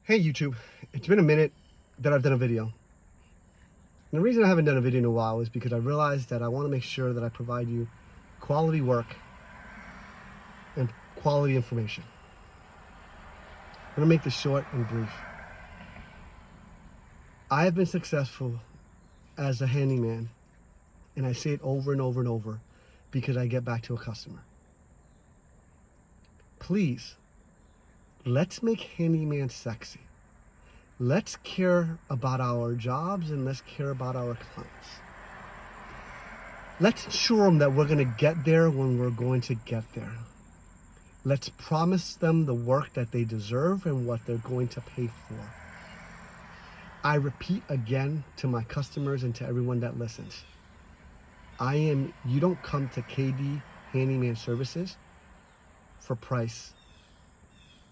Hey YouTube, it's been a minute that I've done a video. And the reason I haven't done a video in a while is because I realized that I want to make sure that I provide you quality work and quality information. I'm going to make this short and brief. I have been successful as a handyman, and I say it over and over and over because I get back to a customer. Please, let's make handyman sexy. Let's care about our jobs and let's care about our clients. Let's ensure them that we're going to get there when we're going to get there. Let's promise them the work that they deserve and what they're going to pay for. I repeat again to my customers and to everyone that listens. You don't come to KD Handyman Services for price.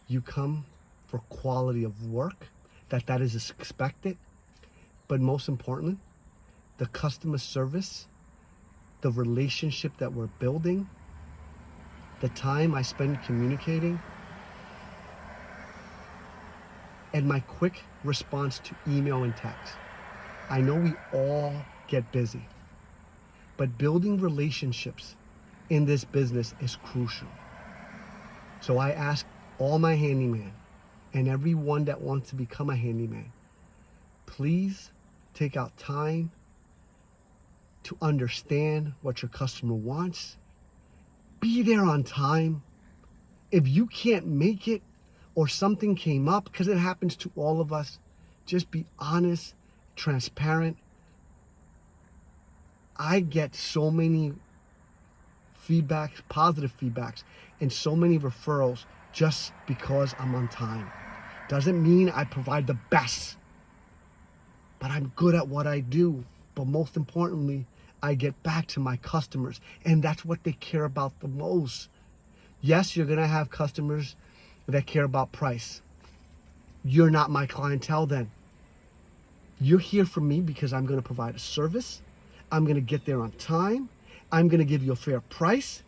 You come for quality of work, that is expected, but most importantly, the customer service, the relationship that we're building, the time I spend communicating, and my quick response to email and text. I know we all get busy, but building relationships in this business is crucial. So I ask all my handyman and everyone that wants to become a handyman, please take out time to understand what your customer wants. Be there on time. If you can't make it or something came up, because it happens to all of us, just be honest, transparent. I get so many feedbacks, positive feedbacks, and so many referrals just because I'm on time. Doesn't mean I provide the best, but I'm good at what I do. But most importantly, I get back to my customers, and that's what they care about the most. Yes, you're gonna have customers that care about price. You're not my clientele then. You're here for me because I'm gonna provide a service. I'm gonna get there on time. I'm gonna give you a fair price.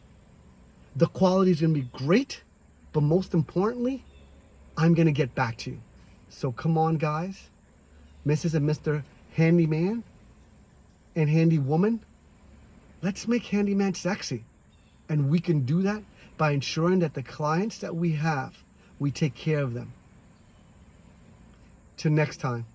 The quality is gonna be great, but most importantly, I'm gonna get back to you. So come on, guys, Mrs. and Mr. Handyman and Handy Woman, let's make handyman sexy. And we can do that by ensuring that the clients that we have, we take care of them. Till next time.